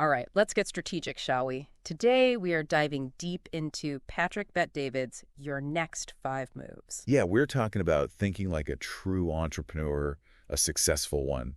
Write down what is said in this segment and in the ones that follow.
All right, let's get strategic, shall we? Today, we are diving deep into Patrick Bet-David's Your Next 5 Moves. Yeah, we're talking about thinking like a true entrepreneur, a successful one.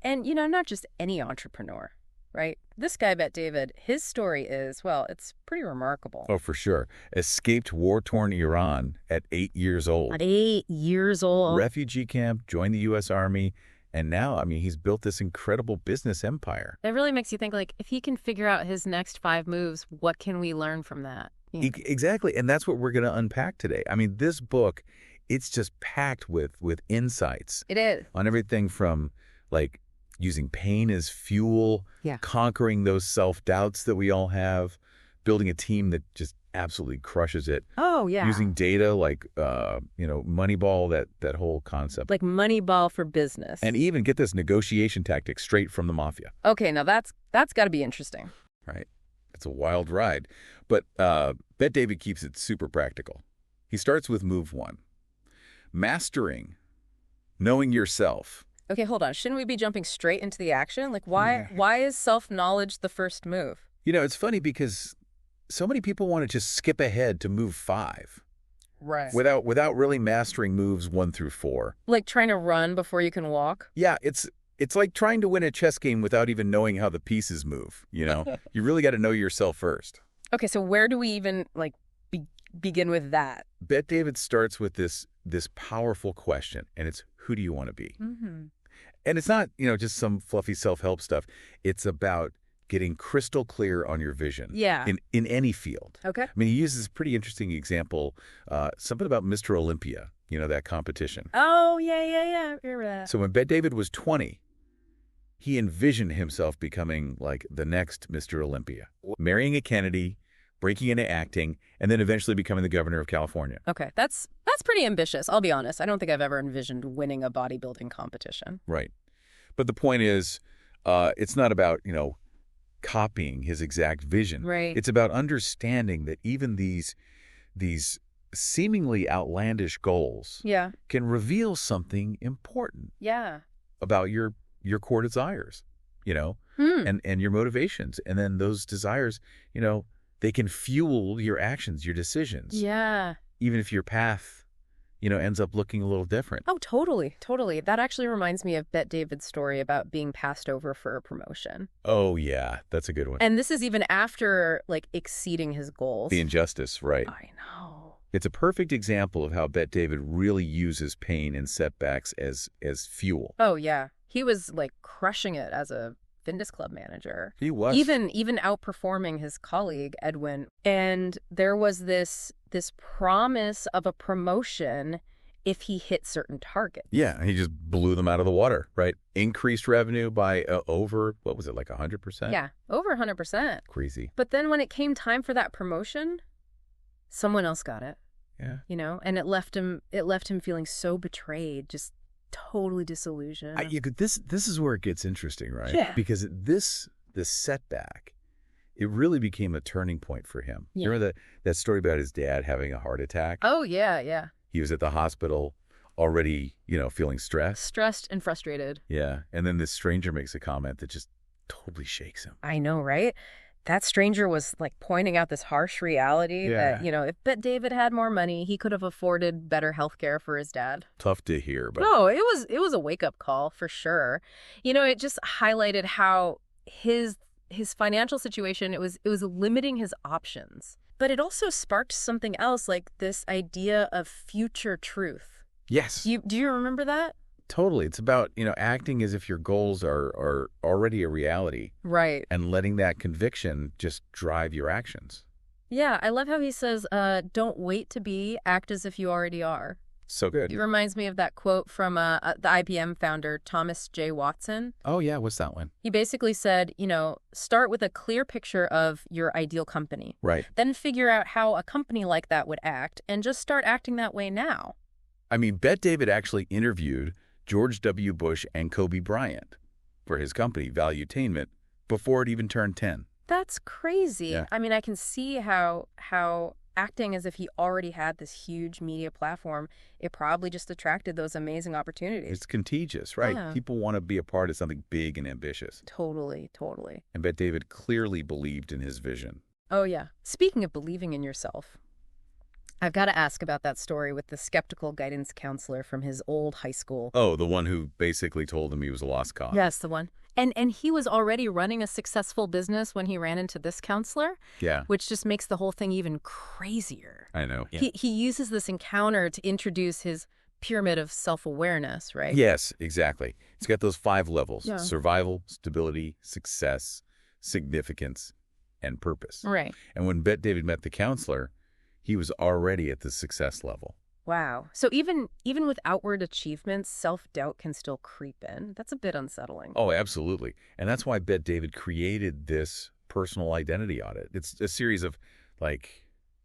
And, not just any entrepreneur, right? This guy, Bet-David, his story is, well, it's pretty remarkable. Oh, for sure. Escaped war-torn Iran at 8 years old. At 8 years old. Refugee camp, joined the U.S. Army, and now, he's built this incredible business empire. It really makes you think, like, if he can figure out his next 5 moves, what can we learn from that? Exactly, and that's what we're going to unpack today. This book, it's just packed with insights. It is. On everything from, like, using pain as fuel, conquering those self-doubts that we all have, building a team that just absolutely crushes it. Oh, yeah. Using data like, Moneyball, that whole concept. Like Moneyball for business. And even, get this, negotiation tactic straight from the mafia. Okay, now that's got to be interesting. Right. It's a wild ride. But Bet-David keeps it super practical. He starts with move 1. Mastering, knowing yourself. Okay, hold on. Shouldn't we be jumping straight into the action? Like, why is self-knowledge the first move? It's funny because so many people want to just skip ahead to move 5. Right. Without really mastering moves 1 through 4. Like trying to run before you can walk? Yeah, it's like trying to win a chess game without even knowing how the pieces move, You really got to know yourself first. Okay, so where do we even, begin with that? Bet-David starts with this powerful question, and it's, who do you want to be? Mm-hmm. And it's not, just some fluffy self-help stuff. It's about getting crystal clear on your vision. Yeah. In any field. Okay. He uses this pretty interesting example, something about Mr. Olympia, that competition. Oh, yeah. I remember that. So when Bet-David was 20, he envisioned himself becoming like the next Mr. Olympia, marrying a Kennedy, breaking into acting, and then eventually becoming the governor of California. Okay, that's pretty ambitious, I'll be honest. I don't think I've ever envisioned winning a bodybuilding competition. Right. But the point is, it's not about, copying his exact vision. Right. It's about understanding that even these seemingly outlandish goals can reveal something important about your core desires, and your motivations. And then those desires, they can fuel your actions, your decisions. Yeah. Even if your path, ends up looking a little different. Oh, totally. That actually reminds me of Bet-David's story about being passed over for a promotion. Oh, yeah. That's a good one. And this is even after, exceeding his goals. The injustice, right. I know. It's a perfect example of how Bet-David really uses pain and setbacks as fuel. Oh, yeah. He was, crushing it as a Fitness Club manager. He was. Even outperforming his colleague, Edwin. And there was this promise of a promotion if he hit certain targets. Yeah, he just blew them out of the water, right? Increased revenue by over, 100%? Yeah, over 100%. Crazy. But then when it came time for that promotion, someone else got it. Yeah. And it left him feeling so betrayed, just totally disillusioned. This is where it gets interesting, right? Yeah. Because this setback, it really became a turning point for him. Yeah. You remember that story about his dad having a heart attack? Oh, yeah. He was at the hospital already, feeling stressed. Stressed and frustrated. Yeah. And then this stranger makes a comment that just totally shakes him. I know, right? That stranger was pointing out this harsh reality that, if Bet-David had more money, he could have afforded better health care for his dad. Tough to hear, but no, it was a wake-up call for sure. It just highlighted how his financial situation, it was limiting his options. But it also sparked something else, like this idea of future truth. Yes. Do you remember that? Totally. It's about, acting as if your goals are already a reality. Right. And letting that conviction just drive your actions. Yeah, I love how he says, don't wait to be, act as if you already are. So good. It reminds me of that quote from the IBM founder, Thomas J. Watson. Oh, yeah. What's that one? He basically said, start with a clear picture of your ideal company. Right. Then figure out how a company like that would act and just start acting that way now. Bet-David actually interviewed George W. Bush and Kobe Bryant for his company, Valuetainment, before it even turned 10. That's crazy. Yeah. I can see how acting as if he already had this huge media platform, it probably just attracted those amazing opportunities. It's contagious, right? Yeah. People want to be a part of something big and ambitious. Totally, totally. And Bet David clearly believed in his vision. Oh, yeah. Speaking of believing in yourself, I've got to ask about that story with the skeptical guidance counselor from his old high school. Oh, the one who basically told him he was a lost cause. Yes, the one. And he was already running a successful business when he ran into this counselor. Yeah. Which just makes the whole thing even crazier. I know. Yeah. He uses this encounter to introduce his pyramid of self-awareness, right? Yes, exactly. It's got those 5 levels: Yeah. survival, stability, success, significance, and purpose. Right. And when Bet David met the counselor, he was already at the success level. Wow. So even with outward achievements, self-doubt can still creep in. That's a bit unsettling. Oh, absolutely. And that's why Bet David created this personal identity audit. It's a series of,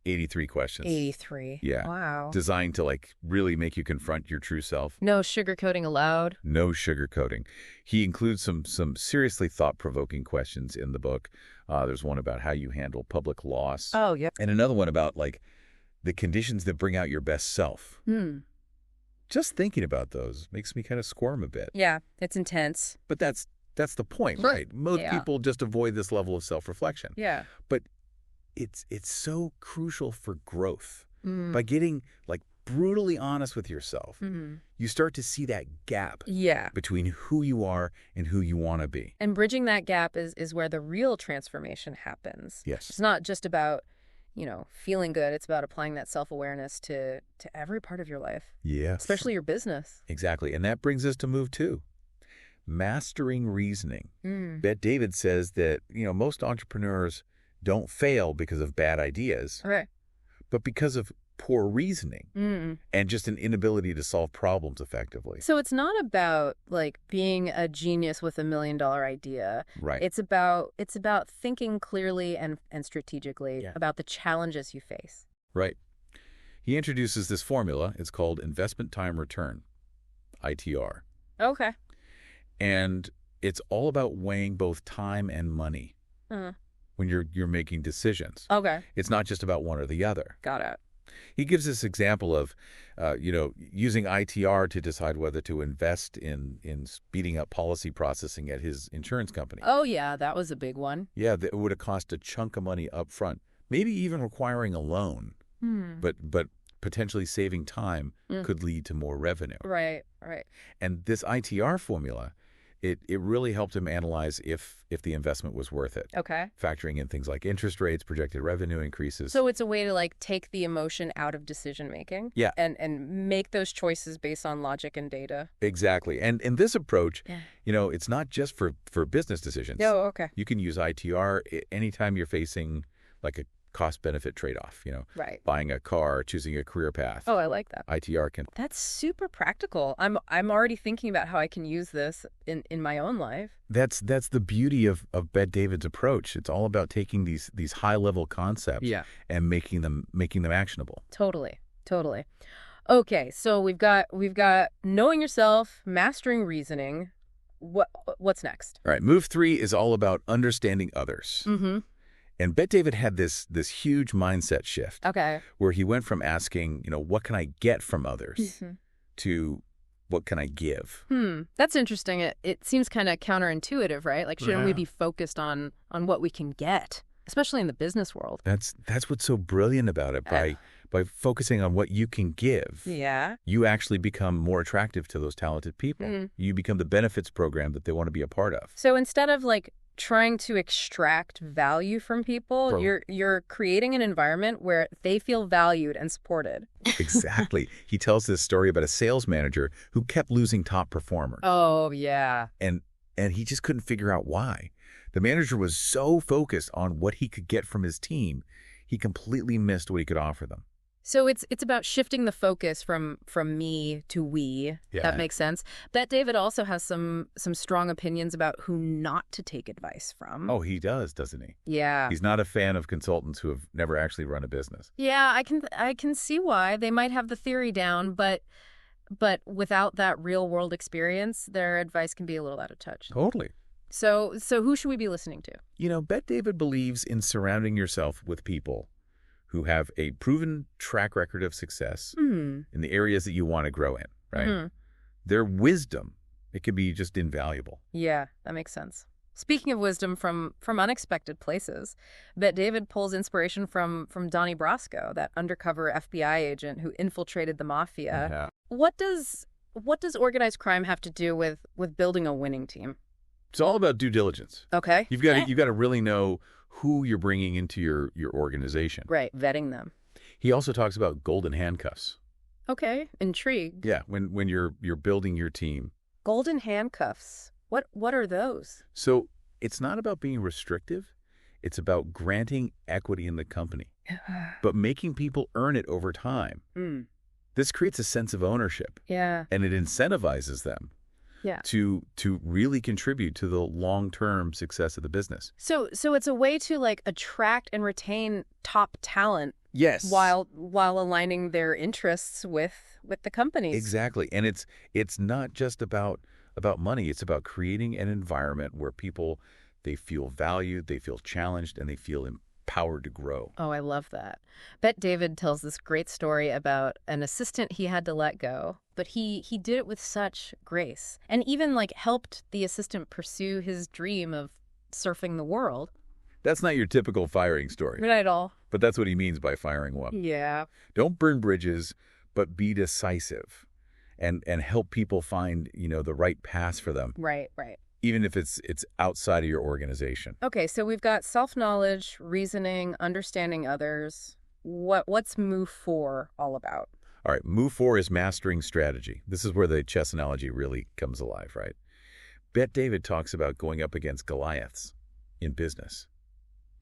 83 questions. 83. Yeah. Wow. Designed to, really make you confront your true self. No sugarcoating allowed. No sugarcoating. He includes some seriously thought-provoking questions in the book. There's one about how you handle public loss. Oh, yeah. And another one about, the conditions that bring out your best self. Just thinking about those makes me kind of squirm a bit. Yeah, it's intense. But that's the point, right? Most Yeah. people just avoid this level of self-reflection. Yeah. But it's so crucial for growth. By getting, brutally honest with yourself, you start to see that gap between who you are and who you want to be. And bridging that gap is where the real transformation happens. Yes. It's not just about feeling good. It's about applying that self-awareness to every part of your life. Yes. Especially your business. Exactly. And that brings us to move 2. Mastering reasoning. Bet David says that, most entrepreneurs don't fail because of bad ideas, Right. but because of poor reasoning and just an inability to solve problems effectively. So it's not about being a genius with $1 million idea. Right. It's about thinking clearly and strategically Yeah. about the challenges you face. Right. He introduces this formula. It's called investment time return, ITR. Okay. And it's all about weighing both time and money when you're making decisions. Okay. It's not just about one or the other. Got it. He gives this example of, using ITR to decide whether to invest in speeding up policy processing at his insurance company. Oh, yeah, that was a big one. Yeah, that would have cost a chunk of money up front, maybe even requiring a loan, but potentially saving time could lead to more revenue. Right. And this ITR formula, it really helped him analyze if the investment was worth it. Okay. Factoring in things like interest rates, projected revenue increases. So it's a way to take the emotion out of decision making. Yeah. And make those choices based on logic and data. Exactly. And in this approach, it's not just for business decisions. Oh, okay. You can use ITR anytime you're facing a cost-benefit trade-off, Right. buying a car, choosing a career path. Oh, I like that. ITR can. That's super practical. I'm already thinking about how I can use this in my own life. That's the beauty of Bet David's approach. It's all about taking these high-level concepts and making them actionable. Totally. Okay, so we've got knowing yourself, mastering reasoning. What's next? All right, move 3 is all about understanding others. And Bet David had this huge mindset shift. Okay. Where he went from asking, what can I get from others to what can I give? That's interesting. It seems kind of counterintuitive, right? Shouldn't we be focused on what we can get, especially in the business world? That's what's so brilliant about it. By focusing on what you can give, you actually become more attractive to those talented people. You become the benefits program that they want to be a part of. So instead of trying to extract value from people, you're creating an environment where they feel valued and supported. Exactly. He tells this story about a sales manager who kept losing top performers. Oh, yeah. And he just couldn't figure out why. The manager was so focused on what he could get from his team, he completely missed what he could offer them. So it's about shifting the focus from me to we. Yeah. That makes sense. Bet David also has some strong opinions about who not to take advice from. Oh, he does, doesn't he? Yeah. He's not a fan of consultants who have never actually run a business. Yeah, I can see why. They might have the theory down, but without that real world experience, their advice can be a little out of touch. Totally. So who should we be listening to? Bet David believes in surrounding yourself with people who have a proven track record of success in the areas that you want to grow in, right? Their wisdom, it can be just invaluable. Yeah, that makes sense. Speaking of wisdom from unexpected places, Bet David pulls inspiration from Donnie Brasco, that undercover FBI agent who infiltrated the mafia. Yeah. What does organized crime have to do with building a winning team? It's all about due diligence. Okay. You've got to really know who you're bringing into your organization. Right, vetting them. He also talks about golden handcuffs. Okay, intrigued. Yeah, when you're building your team. Golden handcuffs. What are those? So it's not about being restrictive. It's about granting equity in the company, but making people earn it over time. This creates a sense of ownership. Yeah. And it incentivizes them to really contribute to the long-term success of the business. So it's a way to like attract and retain top talent. Yes. While aligning their interests with the companies. Exactly. And it's not just about money. It's about creating an environment where people, they feel valued, they feel challenged, and they feel empowered to grow. Oh, I love that. Bet David tells this great story about an assistant he had to let go, but he did it with such grace and even like helped the assistant pursue his dream of surfing the world. That's not your typical firing story. Not at all. But that's what he means by firing one. Yeah. Don't burn bridges, but be decisive and help people find, the right path for them. Right. Even if it's outside of your organization. Okay, so we've got self-knowledge, reasoning, understanding others. What's move 4 all about? All right, move 4 is mastering strategy. This is where the chess analogy really comes alive, right? Bet David talks about going up against Goliaths in business.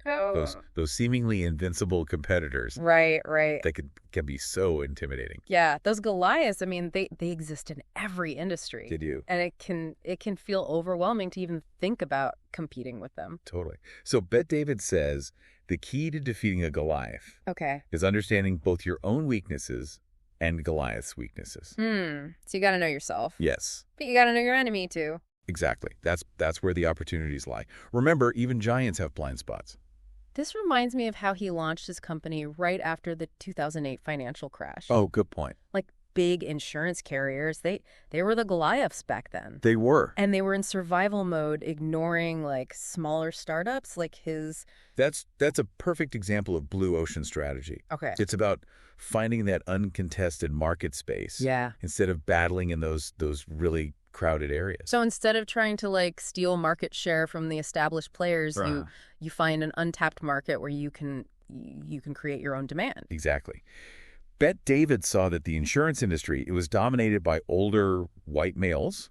Oh. Those seemingly invincible competitors. Right. That can be so intimidating. Yeah, those Goliaths, I mean, they exist in every industry. Did you? And it can feel overwhelming to even think about competing with them. Totally. So Bet David says the key to defeating a Goliath is understanding both your own weaknesses and Goliath's weaknesses. So you got to know yourself. Yes. But you got to know your enemy too. Exactly. That's where the opportunities lie. Remember, even giants have blind spots. This reminds me of how he launched his company right after the 2008 financial crash. Oh, good point. Like big insurance carriers, they were the Goliaths back then. They were. And they were in survival mode, ignoring like smaller startups like his. That's a perfect example of blue ocean strategy. Okay. It's about finding that uncontested market space. Yeah. Instead of battling in those really crowded areas. So instead of trying to like steal market share from the established players, you find an untapped market where you can create your own demand. Exactly. Bet David saw that the insurance industry, it was dominated by older white males,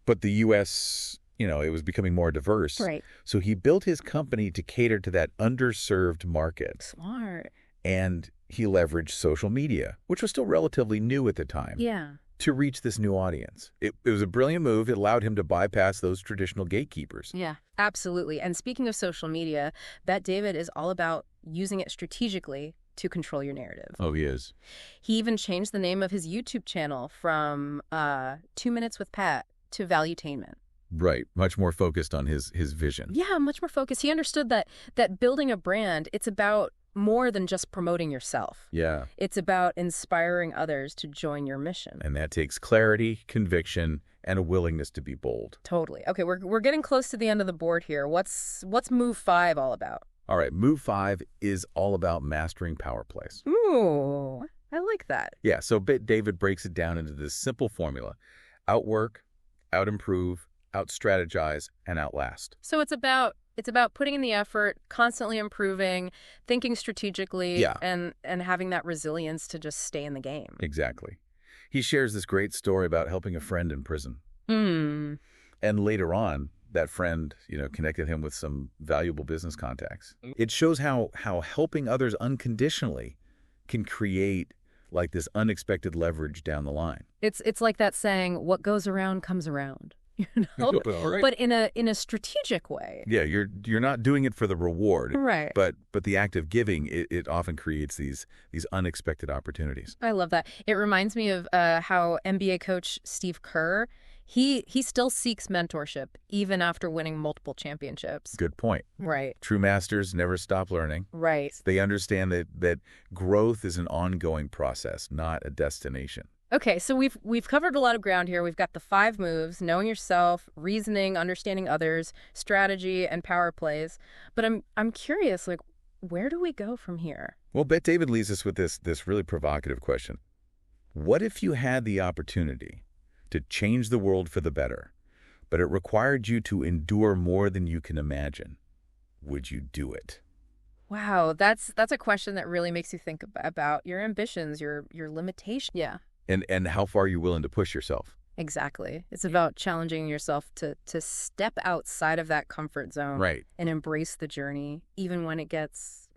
but the U.S., it was becoming more diverse. Right. So he built his company to cater to that underserved market. Smart. And he leveraged social media, which was still relatively new at the time. Yeah. To reach this new audience. It was a brilliant move. It allowed him to bypass those traditional gatekeepers. Yeah, absolutely. And speaking of social media, Bet David is all about using it strategically to control your narrative. Oh, he is. He even changed the name of his YouTube channel from 2 Minutes with Pat to Valuetainment. Right. Much more focused on his vision. Yeah, much more focused. He understood that building a brand, it's about more than just promoting yourself. Yeah. It's about inspiring others to join your mission. And that takes clarity, conviction, and a willingness to be bold. Totally. Okay, we're getting close to the end of the board here. What's move 5 all about? All right, move 5 is all about mastering power plays. Ooh, I like that. Yeah, so David breaks it down into this simple formula. Outwork, out-improve, out-strategize, and outlast. So it's about putting in the effort, constantly improving, thinking strategically, and having that resilience to just stay in the game. Exactly. He shares this great story about helping a friend in prison. And later on, that friend, connected him with some valuable business contacts. It shows how helping others unconditionally can create like this unexpected leverage down the line. It's like that saying, what goes around comes around. Right. But in a strategic way. Yeah, you're not doing it for the reward. Right. But the act of giving, it often creates these unexpected opportunities. I love that. It reminds me of how NBA coach Steve Kerr, he still seeks mentorship even after winning multiple championships. Good point. Right. True masters never stop learning. Right. They understand that growth is an ongoing process, not a destination. Okay, so we've covered a lot of ground here. We've got the 5 moves: knowing yourself, reasoning, understanding others, strategy, and power plays. But I'm curious, like, where do we go from here? Well, Bet David leaves us with this really provocative question. What if you had the opportunity to change the world for the better, but it required you to endure more than you can imagine? Would you do it? Wow, that's a question that really makes you think about your ambitions, your limitations. Yeah. And how far you're willing to push yourself. Exactly. It's about challenging yourself to step outside of that comfort zone, right, and embrace the journey, even when it gets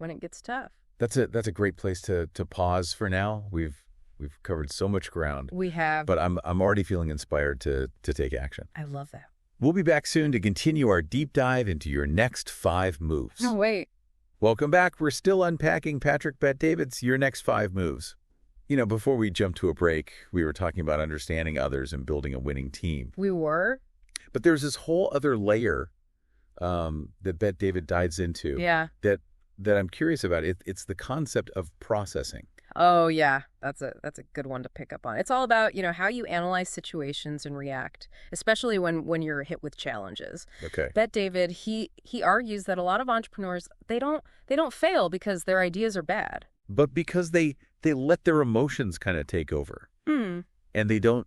tough. That's a great place to pause for now. We've covered so much ground. We have. But I'm already feeling inspired to take action. I love that. We'll be back soon to continue our deep dive into your next 5 moves. Oh, wait. Welcome back. We're still unpacking Patrick Bet-David's Your Next 5 Moves. You know, before we jump to a break, we were talking about understanding others and building a winning team. We were? But there's this whole other layer that Bet-David dives into. Yeah. That I'm curious about. It's the concept of processing. Oh, yeah. That's a good one to pick up on. It's all about, how you analyze situations and react, especially when you're hit with challenges. Okay. Bet-David, he argues that a lot of entrepreneurs, they don't fail because their ideas are bad, but because they let their emotions kind of take over. And they don't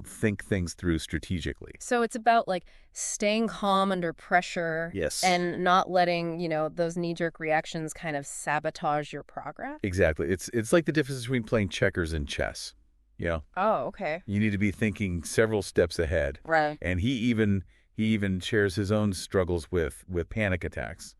think things through strategically. So it's about like staying calm under pressure. Yes. And not letting, those knee-jerk reactions kind of sabotage your progress. Exactly. It's like the difference between playing checkers and chess. Oh, okay. You need to be thinking several steps ahead. Right. And he even shares his own struggles with panic attacks,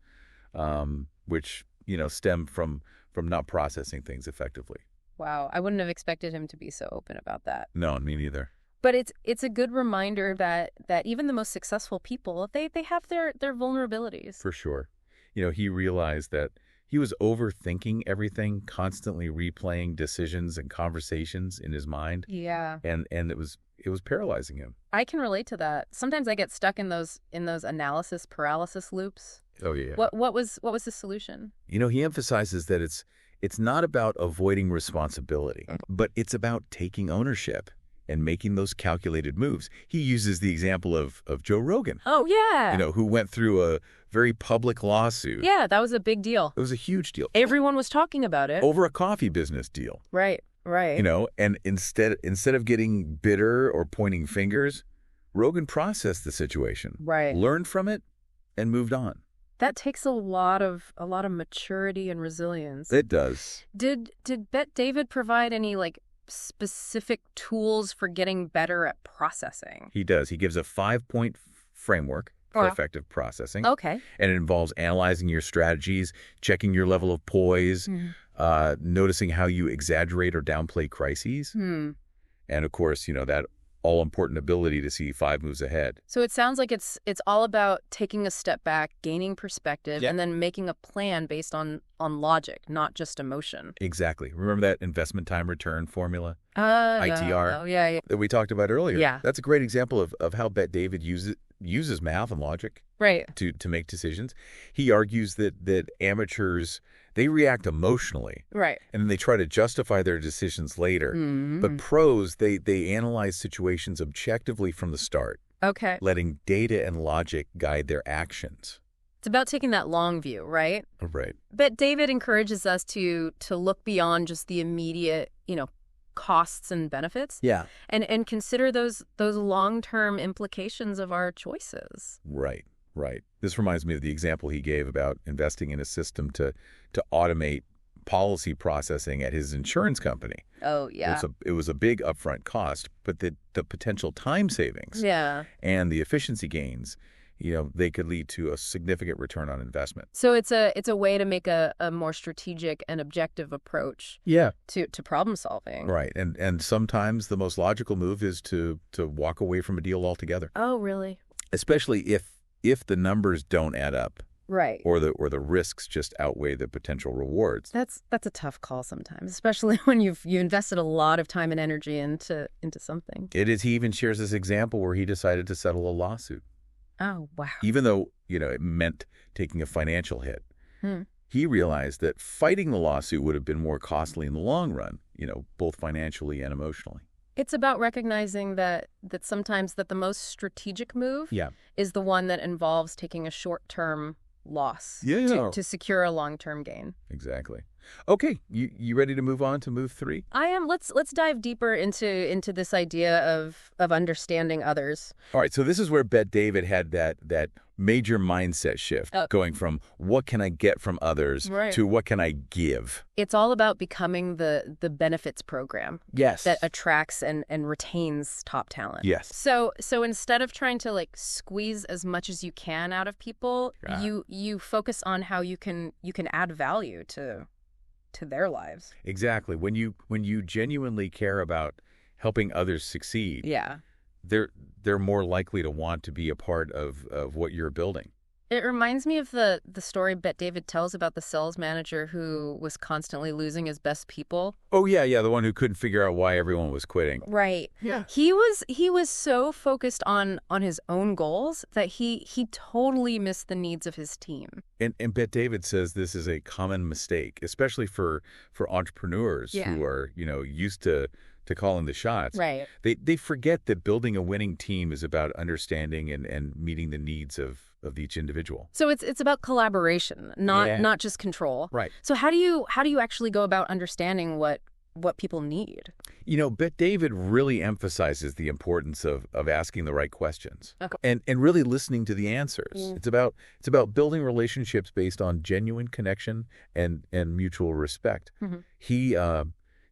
which, stem from not processing things effectively. Wow, I wouldn't have expected him to be so open about that. No, me neither. But it's a good reminder that even the most successful people, they have their vulnerabilities. For sure. He realized that he was overthinking everything, constantly replaying decisions and conversations in his mind. Yeah. And it was paralyzing him. I can relate to that. Sometimes I get stuck in those analysis paralysis loops. Oh yeah. What was the solution? He emphasizes that it's not about avoiding responsibility, but it's about taking ownership and making those calculated moves. He uses the example of Joe Rogan. Oh, yeah. Who went through a very public lawsuit. Yeah, that was a big deal. It was a huge deal. Everyone was talking about it. Over a coffee business deal. Right. And instead of getting bitter or pointing fingers, Rogan processed the situation. Right. Learned from it and moved on. That takes a lot of maturity and resilience. It does. Did Bet-David provide any specific tools for getting better at processing? He does. He gives a 5-point framework for effective processing. Okay. And it involves analyzing your strategies, checking your level of poise, noticing how you exaggerate or downplay crises. And of course, that all-important ability to see 5 moves ahead. So it sounds like it's all about taking a step back, gaining perspective, and then making a plan based on logic, not just emotion. Exactly. Remember that investment time return formula? ITR? Oh, yeah. That we talked about earlier. Yeah. That's a great example of how Bet-David uses math and logic to make decisions. He argues that amateurs, they react emotionally. Right. And then they try to justify their decisions later. But pros, they analyze situations objectively from the start. Okay. Letting data and logic guide their actions. It's about taking that long view, right? Right. But David encourages us to look beyond just the immediate, costs and benefits. Yeah. And consider those long-term implications of our choices. Right. This reminds me of the example he gave about investing in a system to automate policy processing at his insurance company. Oh, yeah. It was a big upfront cost, but the potential time savings and the efficiency gains, they could lead to a significant return on investment. So it's a way to make a more strategic and objective approach to problem solving. Right. And sometimes the most logical move is to walk away from a deal altogether. Oh, really? Especially if the numbers don't add up. Right. Or the risks just outweigh the potential rewards. That's a tough call sometimes, especially when you've invested a lot of time and energy into something. It is. He even shares this example where he decided to settle a lawsuit. Oh, wow. Even though, it meant taking a financial hit. He realized that fighting the lawsuit would have been more costly in the long run, both financially and emotionally. It's about recognizing that sometimes that the most strategic move is the one that involves taking a short-term loss to secure a long-term gain. Exactly. Okay, you ready to move on to move 3? I am. Let's dive deeper into this idea of understanding others. All right, so this is where Bet David had that major mindset shift, going from what can I get from others to what can I give. It's all about becoming the benefits program. Yes. That attracts and retains top talent. Yes. So instead of trying to squeeze as much as you can out of people, you focus on how you can add value to their lives. Exactly. When you genuinely care about helping others succeed, they're more likely to want to be a part of what you're building. It reminds me of the story Bet David tells about the sales manager who was constantly losing his best people. Oh, yeah, the one who couldn't figure out why everyone was quitting. Right. Yeah. He was so focused on his own goals that he totally missed the needs of his team. And Bet David says this is a common mistake, especially for entrepreneurs who are, used to calling the shots. Right. They forget that building a winning team is about understanding and meeting the needs of each individual. So it's about collaboration, not just control. Right. So how do you actually go about understanding what people need? Bet David really emphasizes the importance of asking the right questions and really listening to the answers. It's about building relationships based on genuine connection and mutual respect. He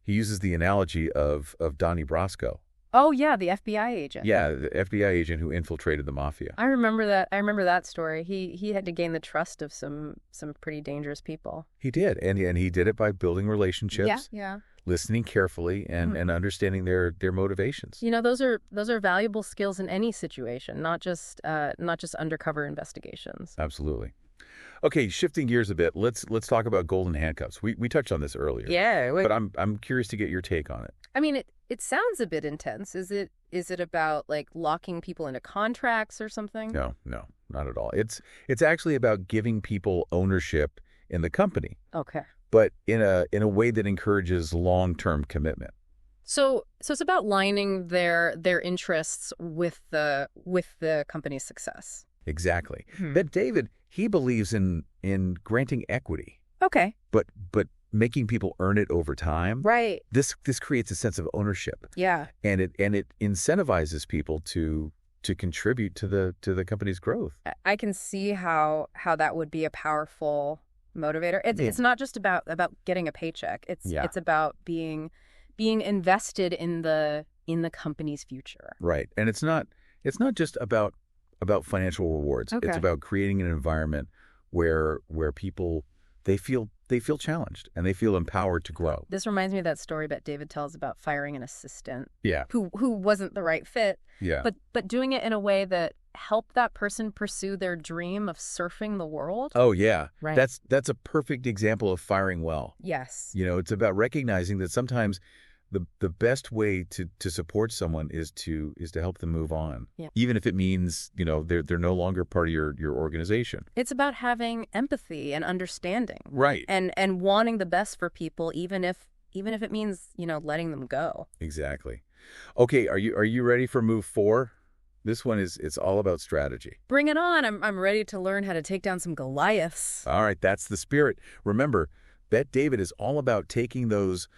uses the analogy of Donnie Brasco. Oh, yeah, the FBI agent. Yeah, the FBI agent who infiltrated the mafia. I remember that. I remember that story. He had to gain the trust of some pretty dangerous people. He did, and he did it by building relationships. Yeah. Listening carefully and understanding their motivations. Those are valuable skills in any situation, not just undercover investigations. Absolutely. Okay, shifting gears a bit, let's talk about golden handcuffs. We touched on this earlier. Yeah, but I'm curious to get your take on it. I mean, it sounds a bit intense. Is it about locking people into contracts or something? No, not at all. It's actually about giving people ownership in the company. Okay. But in a way that encourages long-term commitment. So it's about lining their interests with the company's success. Exactly. Bet David, he believes in granting equity. Okay. But making people earn it over time. Right. This creates a sense of ownership. Yeah. And it incentivizes people to contribute to the company's growth. I can see how that would be a powerful motivator. It's not just about getting a paycheck. It's about being invested in the company's future. Right. And it's not just about financial rewards. Okay. It's about creating an environment where people they feel challenged and they feel empowered to grow. This reminds me of that story that David tells about firing an assistant. Yeah. Who wasn't the right fit. Yeah. But doing it in a way that helped that person pursue their dream of surfing the world. Oh yeah. Right. That's a perfect example of firing well. Yes. It's about recognizing that sometimes the best way to support someone is to help them move on. Yeah. Even if it means, they're no longer part of your organization. It's about having empathy and understanding. Right. And wanting the best for people even if it means, letting them go. Exactly. Okay, are you ready for move 4? This one it's all about strategy. Bring it on. I'm ready to learn how to take down some Goliaths. All right, that's the spirit. Remember, Bet David is all about taking those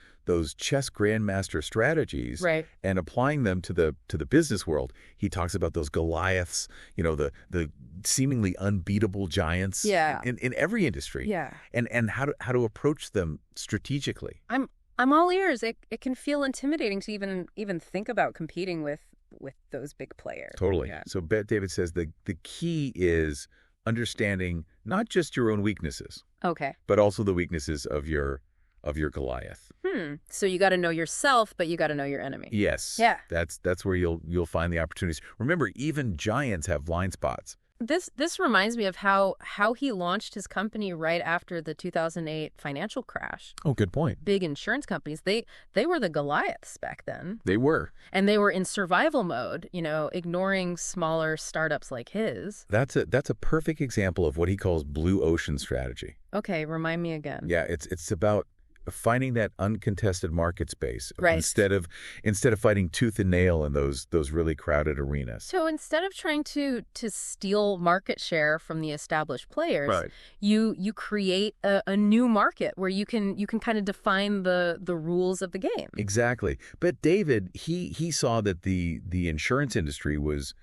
chess grandmaster strategies and applying them to the business world. He talks about those Goliaths, the seemingly unbeatable giants in every industry. Yeah. And how to approach them strategically. I'm all ears. It can feel intimidating to even think about competing with those big players. Totally. Yeah. So Bet David says the key is understanding not just your own weaknesses. Okay. But also the weaknesses of your Goliath. So you got to know yourself, but you got to know your enemy. Yes. Yeah. That's where you'll find the opportunities. Remember, even giants have blind spots. This reminds me of how he launched his company right after the 2008 financial crash. Oh, good point. Big insurance companies, they were the Goliaths back then. They were. And they were in survival mode, ignoring smaller startups like his. That's a perfect example of what he calls blue ocean strategy. Okay, remind me again. Yeah, it's about finding that uncontested market space, right, instead of fighting tooth and nail in those really crowded arenas. So instead of trying to steal market share from the established players, right, you create a new market where you can kind of define the rules of the game. Exactly. But David, he saw that the insurance industry was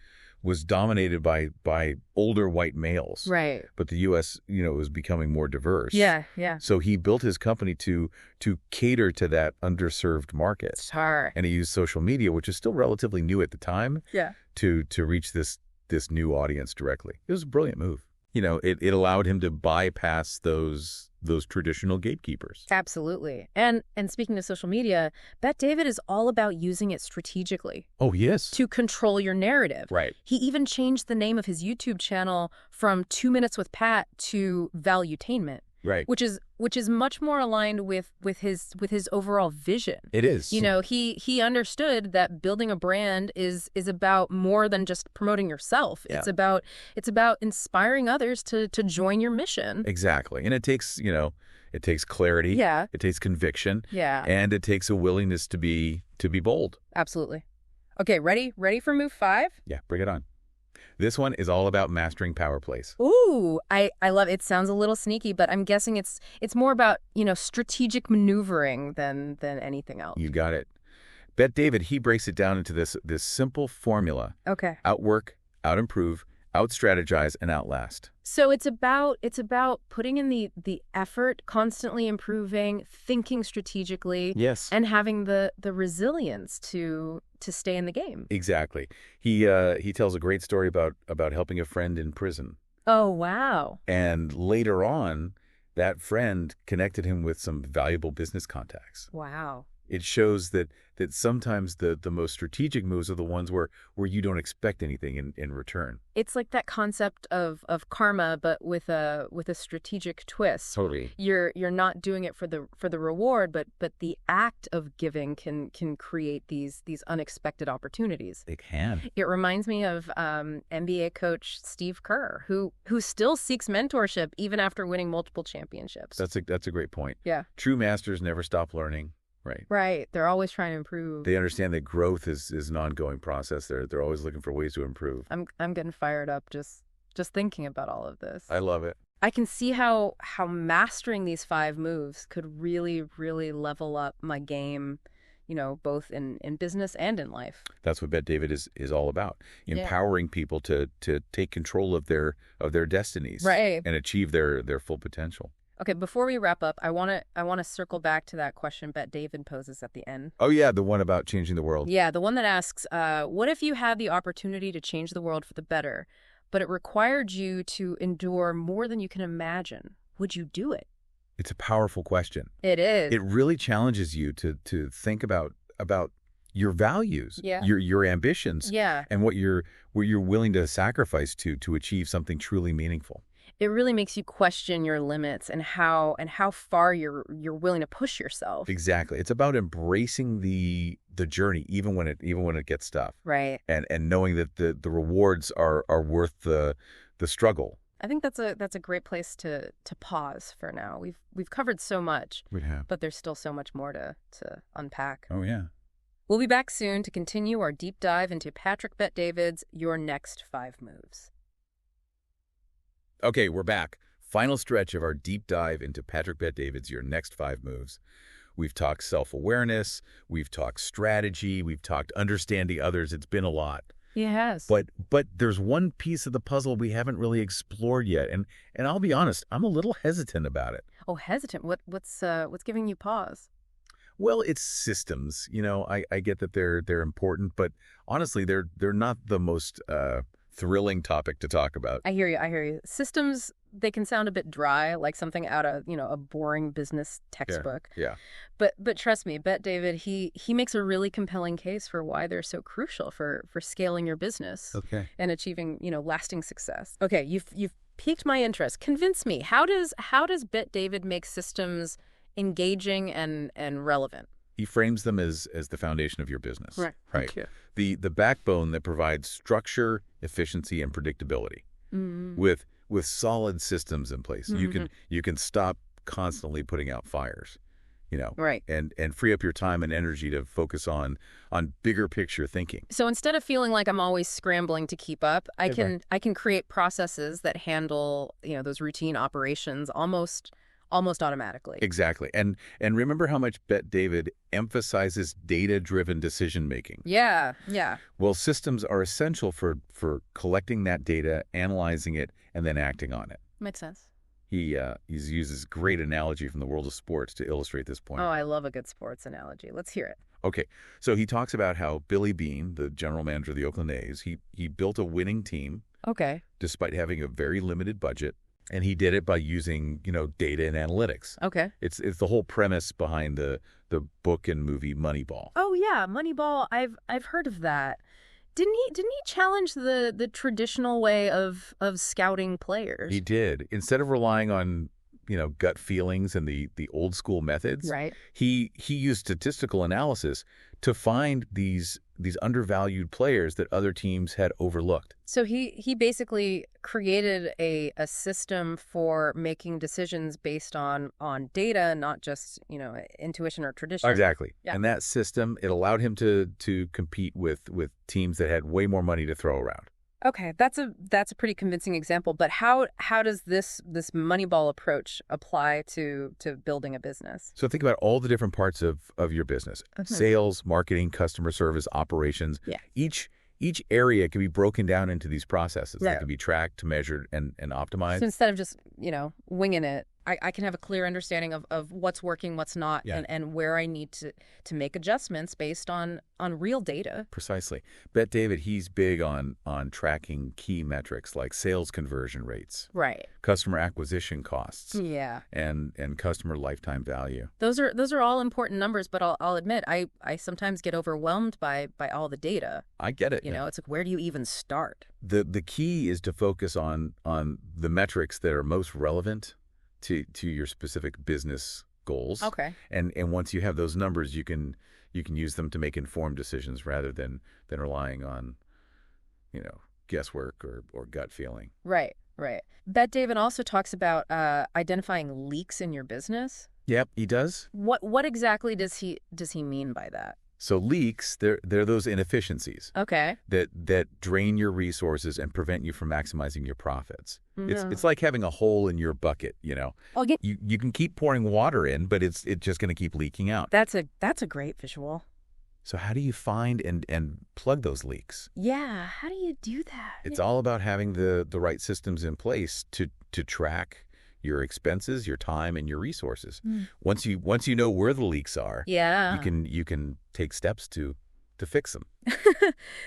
dominated by older white males. Right. But the U.S., was becoming more diverse. Yeah. So he built his company to cater to that underserved market. Sure. And he used social media, which is still relatively new at the time, to reach this new audience directly. It was a brilliant move. It allowed him to bypass those traditional gatekeepers. Absolutely. And speaking of social media, Bet David is all about using it strategically. Oh, yes. To control your narrative. Right. He even changed the name of his YouTube channel from 2 Minutes with Pat to Valuetainment. Right. Which is much more aligned with his overall vision. It is. He understood that building a brand is about more than just promoting yourself. Yeah. It's about inspiring others to join your mission. Exactly. And it takes clarity. Yeah. It takes conviction. Yeah. And it takes a willingness to be bold. Absolutely. Okay, ready for move 5? Yeah, bring it on. This one is all about mastering power plays. Ooh, I love it. It sounds a little sneaky, but I'm guessing it's more about, strategic maneuvering than anything else. You got it. Bet David, he breaks it down into this simple formula. Okay. Outwork, outimprove, out-strategize, and outlast. So it's about putting in the effort, constantly improving, thinking strategically, yes, and having the resilience to stay in the game. Exactly. He tells a great story about helping a friend in prison. Oh, wow. And later on, that friend connected him with some valuable business contacts. Wow. It shows that sometimes the most strategic moves are the ones where you don't expect anything in return. It's like that concept of karma, but with a strategic twist. Totally. You're not doing it for the reward, but the act of giving can create these unexpected opportunities. It can. It reminds me of NBA coach Steve Kerr, who still seeks mentorship even after winning multiple championships. That's a great point. Yeah. True masters never stop learning. Right. Right. They're always trying to improve. They understand that growth is an ongoing process. They're always looking for ways to improve. I'm getting fired up just thinking about all of this. I love it. I can see how mastering these 5 moves could really, really level up my game, both in business and in life. That's what Bet David is all about. Empowering people to take control of their destinies. Right. And achieve their full potential. Okay, before we wrap up, I want to circle back to that question Bet David poses at the end. Oh, yeah, the one about changing the world. Yeah, the one that asks, what if you had the opportunity to change the world for the better, but it required you to endure more than you can imagine? Would you do it? It's a powerful question. It is. It really challenges you to think about your values, yeah, your ambitions, yeah, and what you're willing to sacrifice to achieve something truly meaningful. It really makes you question your limits and how far you're willing to push yourself. Exactly. It's about embracing the journey, even when it gets tough. Right. And knowing that the rewards are worth the struggle. I think that's a great place to pause for now. We've covered so much. We have. But there's still so much more to unpack. Oh, yeah. We'll be back soon to continue our deep dive into Patrick Bet David's Your Next 5 Moves. Okay, we're back. Final stretch of our deep dive into Patrick Bet David's Your Next 5 Moves. We've talked self-awareness, we've talked strategy, we've talked understanding others. It's been a lot. Yes. But there's one piece of the puzzle we haven't really explored yet, and I'll be honest, I'm a little hesitant about it. Oh, hesitant? What's giving you pause? Well, it's systems. I get that they're important, but honestly, they're not the most thrilling topic to talk about. I hear you. I hear you. Systems, they can sound a bit dry, like something out of, a boring business textbook. Yeah. But trust me, Bet David, he makes a really compelling case for why they're so crucial for scaling your business and achieving, lasting success. Okay, you've piqued my interest. Convince me. How does Bet David make systems engaging and relevant? He frames them as the foundation of your business. Right. Okay. The backbone that provides structure, efficiency, and predictability. With solid systems in place. You can stop constantly putting out fires, right, and free up your time and energy to focus on bigger picture thinking. So instead of feeling like I'm always scrambling to keep up, I can create processes that handle, those routine operations almost automatically. Exactly. And remember how much Bet David emphasizes data-driven decision-making. Yeah. Well, systems are essential for collecting that data, analyzing it, and then acting on it. Makes sense. He uses great analogy from the world of sports to illustrate this point. Oh, I love a good sports analogy. Let's hear it. Okay. So he talks about how Billy Beane, the general manager of the Oakland A's, he built a winning team. Okay. Despite having a very limited budget. And he did it by using, data and analytics. Okay. It's the whole premise behind the book and movie Moneyball. Oh yeah, Moneyball. I've heard of that. Didn't he challenge the traditional way of scouting players? He did. Instead of relying on, gut feelings and the old school methods, right. He used statistical analysis to find these undervalued players that other teams had overlooked. So he basically created a system for making decisions based on data, not just, intuition or tradition. Exactly. Yeah. And that system, it allowed him to compete with teams that had way more money to throw around. Okay, that's a pretty convincing example, but how does this Moneyball approach apply to building a business? So think about all the different parts of your business. Sales, marketing, customer service, operations. Yeah. Each area can be broken down into these processes right. that can be tracked, measured, and optimized. So instead of just, winging it, I can have a clear understanding of what's working, what's not, and where I need to make adjustments based on real data. Precisely. Bet David, he's big on tracking key metrics like sales conversion rates. Right. Customer acquisition costs. Yeah. And customer lifetime value. Those are all important numbers, but I'll admit I sometimes get overwhelmed by all the data. I get it. It's like, where do you even start? The key is to focus on the metrics that are most relevant to your specific business goals. Okay. And once you have those numbers, you can use them to make informed decisions rather than relying on, guesswork or gut feeling. Right. Bet David also talks about identifying leaks in your business. Yep, he does. What exactly does he mean by that? So leaks, they're those inefficiencies. Okay. That drain your resources and prevent you from maximizing your profits. Yeah. It's like having a hole in your bucket, Oh, yeah. You can keep pouring water in, but it's just going to keep leaking out. That's a great visual. So how do you find and plug those leaks? Yeah, how do you do that? It's all about having the right systems in place to track your expenses, your time, and your resources. Once you know where the leaks are, yeah, you can take steps to fix them.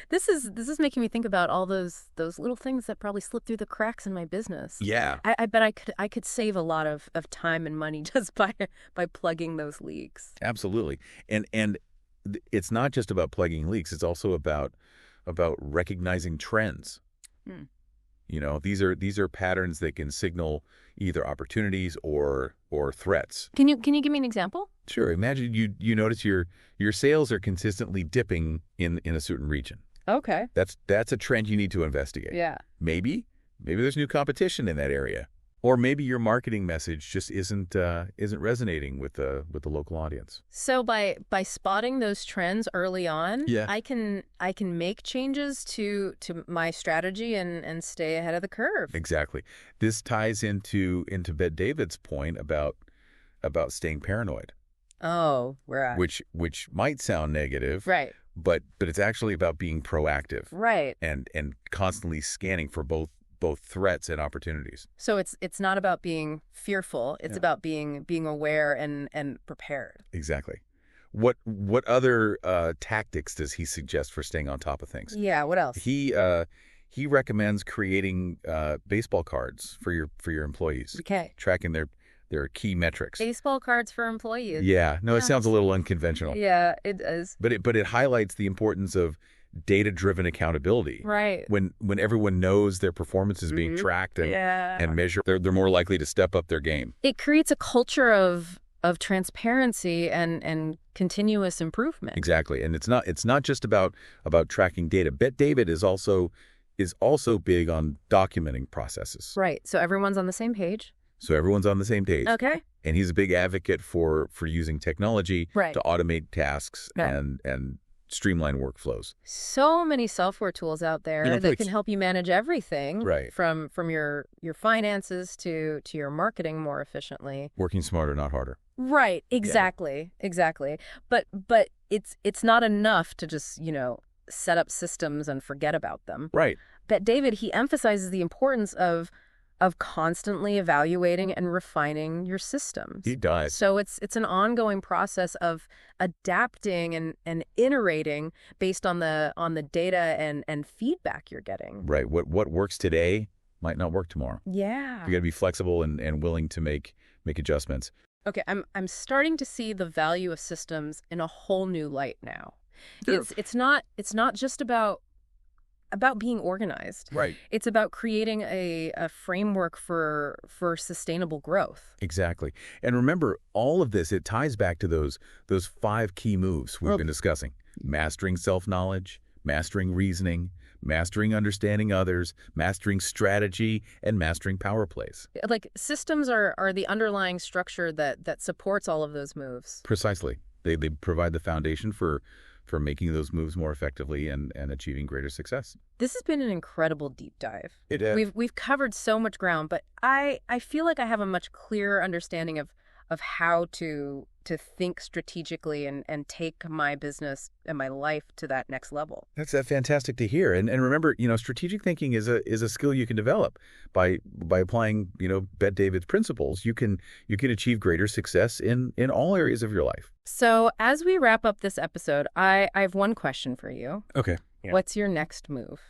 This is making me think about all those little things that probably slip through the cracks in my business. Yeah, I bet I could save a lot of time and money just by plugging those leaks. Absolutely, and it's not just about plugging leaks. It's also about recognizing trends. These are patterns that can signal either opportunities or threats. Can you give me an example? Sure. Imagine you notice your sales are consistently dipping in a certain region. Okay. That's a trend you need to investigate. Yeah. Maybe there's new competition in that area. Or maybe your marketing message just isn't resonating with the local audience. So by spotting those trends early on, yeah. I can make changes to my strategy and stay ahead of the curve. Exactly. This ties into Bet David's point about staying paranoid. Oh, right. Which might sound negative. Right. But it's actually about being proactive. Right. And constantly scanning for both threats and opportunities. So it's not about being fearful. It's about being aware and prepared. Exactly. What other tactics does he suggest for staying on top of things? Yeah. What else? He he recommends creating baseball cards for your employees. Okay. Tracking their key metrics. Baseball cards for employees. Yeah. No, it sounds a little unconventional. Yeah, it does. But it highlights the importance of data-driven accountability. Right. When everyone knows their performance is being tracked and measured, they're more likely to step up their game. It creates a culture of transparency and continuous improvement. Exactly. And it's not just about tracking data. Bet David is also big on documenting processes. Right. So everyone's on the same page. Okay. And he's a big advocate for using technology to automate tasks and streamline workflows. So many software tools out there that can help you manage everything, from your finances to your marketing more efficiently. Working smarter, not harder. Right, exactly. But it's not enough to just, set up systems and forget about them. Right. But David, he emphasizes the importance of constantly evaluating and refining your systems. He does. So it's an ongoing process of adapting and iterating based on the data and feedback you're getting. Right. What works today might not work tomorrow. Yeah. You got to be flexible and willing to make adjustments. Okay, I'm starting to see the value of systems in a whole new light now. Sure. It's not just about being organized. Right. It's about creating a framework for sustainable growth. Exactly. And remember, all of this, it ties back to those 5 key moves we've been discussing. Mastering self-knowledge, mastering reasoning, mastering understanding others, mastering strategy, and mastering power plays. Like, systems are the underlying structure that supports all of those moves. Precisely. They provide the foundation for making those moves more effectively and achieving greater success. This has been an incredible deep dive. It is. We've covered so much ground, but I feel like I have a much clearer understanding of how to think strategically and take my business and my life to that next level. That's fantastic to hear. And remember, strategic thinking is a skill you can develop by applying, Bet David's principles. You can achieve greater success in all areas of your life. So as we wrap up this episode, I have one question for you. Okay. Yeah. What's your next move?